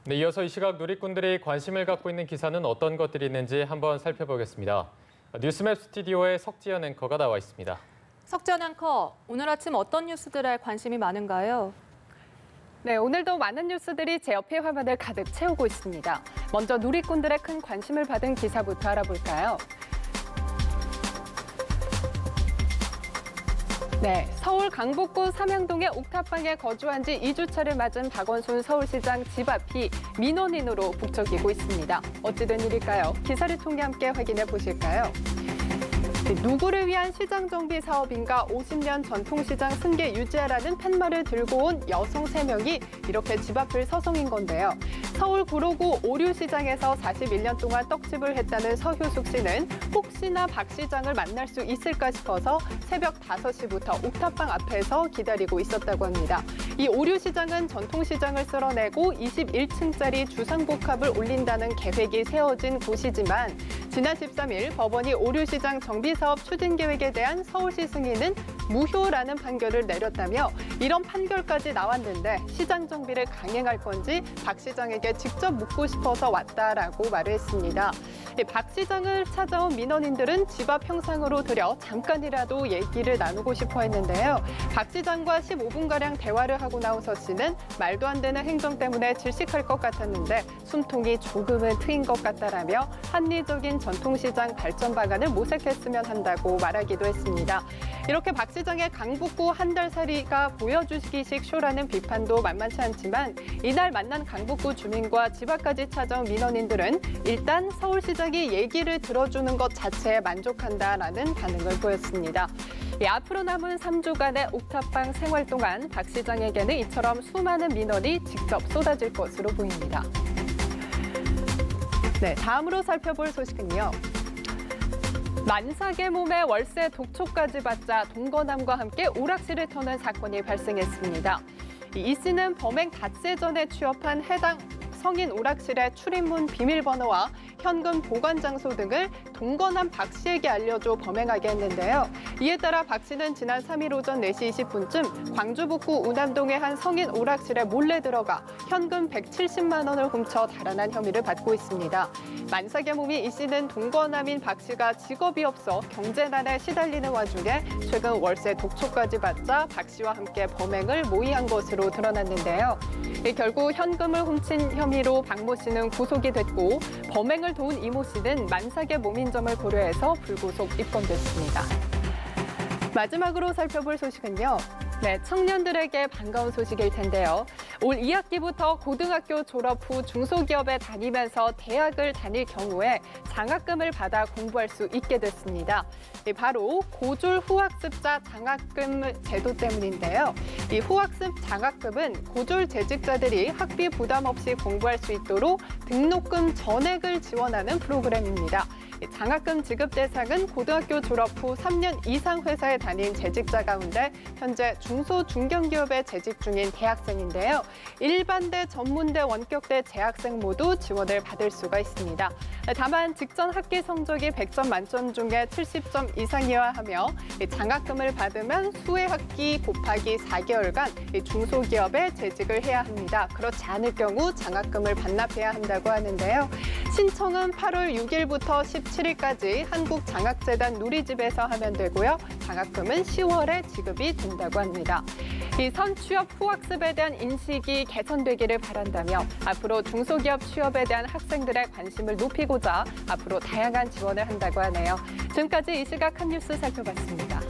네, 이어서 이 시각 누리꾼들이 관심을 갖고 있는 기사는 어떤 것들이 있는지 한번 살펴보겠습니다. 뉴스맵 스튜디오에 석지연 앵커가 나와 있습니다. 석지연 앵커, 오늘 아침 어떤 뉴스들에 관심이 많은가요? 네, 오늘도 많은 뉴스들이 제 옆의 화면을 가득 채우고 있습니다. 먼저 누리꾼들의 큰 관심을 받은 기사부터 알아볼까요? 네, 서울 강북구 삼양동의 옥탑방에 거주한 지 2주차를 맞은 박원순 서울시장 집 앞이 민원인으로 북적이고 있습니다. 어찌 된 일일까요? 기사를 통해 함께 확인해 보실까요? 누구를 위한 시장 정비 사업인가 50년 전통시장 승계 유지하라는 팻말을 들고 온 여성 3명이 이렇게 집 앞을 서성인 건데요. 서울 구로구 오류시장에서 41년 동안 떡집을 했다는 서효숙 씨는 혹시나 박 시장을 만날 수 있을까 싶어서 새벽 5시부터 옥탑방 앞에서 기다리고 있었다고 합니다. 이 오류시장은 전통시장을 쓸어내고 21층짜리 주상복합을 올린다는 계획이 세워진 곳이지만 지난 13일 법원이 오류시장 정비사업 추진 계획에 대한 서울시 승인은 무효라는 판결을 내렸다며 이런 판결까지 나왔는데 시장 정비를 강행할 건지 박 시장에게 직접 묻고 싶어서 왔다라고 말을 했습니다. 박 시장을 찾아온 민원인들은 집 앞 평상으로 들여 잠깐이라도 얘기를 나누고 싶어 했는데요. 박 시장과 15분가량 대화를 하고 나온 서 씨는 말도 안 되는 행정 때문에 질식할 것 같았는데 숨통이 조금은 트인 것 같다라며 합리적인 전통시장 발전 방안을 모색했으면 한다고 말하기도 했습니다. 이렇게 박 시장의 강북구 한 달 살이가 보여주기식 쇼라는 비판도 만만치 않지만 이날 만난 강북구 주민과 집 앞까지 찾아온 민원인들은 일단 서울시장이 얘기를 들어주는 것 자체에 만족한다라는 반응을 보였습니다. 앞으로 남은 3주간의 옥탑방 생활 동안 박 시장에게는 이처럼 수많은 민원이 직접 쏟아질 것으로 보입니다. 네, 다음으로 살펴볼 소식은요. 만삭의 몸에 월세 독촉까지 받자 동거남과 함께 오락실을 터는 사건이 발생했습니다. 이 씨는 범행 닷새 전에 취업한 해당 성인 오락실의 출입문 비밀번호와 현금 보관 장소 등을 동거남 박 씨에게 알려줘 범행하게 했는데요. 이에 따라 박 씨는 지난 3일 오전 4시 20분쯤 광주 북구 우남동의 한 성인 오락실에 몰래 들어가 현금 170만 원을 훔쳐 달아난 혐의를 받고 있습니다. 만삭의 몸이 이 씨는 동거남인 박 씨가 직업이 없어 경제난에 시달리는 와중에 최근 월세 독촉까지 받자 박 씨와 함께 범행을 모의한 것으로 드러났는데요. 결국 현금을 훔친 혐의로 박 모 씨는 구속이 됐고 범행을 도운 이 모 씨는 만삭의 몸인 점을 고려해서 불구속 입건됐습니다. 마지막으로 살펴볼 소식은요. 네, 청년들에게 반가운 소식일 텐데요. 올 2학기부터 고등학교 졸업 후 중소기업에 다니면서 대학을 다닐 경우에 장학금을 받아 공부할 수 있게 됐습니다. 바로 고졸 후학습자 장학금 제도 때문인데요. 이 후학습 장학금은 고졸 재직자들이 학비 부담 없이 공부할 수 있도록 등록금 전액을 지원하는 프로그램입니다. 장학금 지급 대상은 고등학교 졸업 후 3년 이상 회사에 다닌 재직자 가운데 현재 중소 중견기업에 재직 중인 대학생인데요. 일반대, 전문대, 원격대 재학생 모두 지원을 받을 수가 있습니다. 다만 직전 학기 성적이 100점 만점 중에 70점 이상이어야 하며 장학금을 받으면 수혜 학기 곱하기 4개월간 중소기업에 재직을 해야 합니다. 그렇지 않을 경우 장학금을 반납해야 한다고 하는데요. 신청은 8월 6일부터 17일까지 한국장학재단 누리집에서 하면 되고요. 장학금은 10월에 지급이 된다고 합니다. 이 선취업 후학습에 대한 인식이 개선되기를 바란다며 앞으로 중소기업 취업에 대한 학생들의 관심을 높이고자 앞으로 다양한 지원을 한다고 하네요. 지금까지 이 시각 한 뉴스 살펴봤습니다.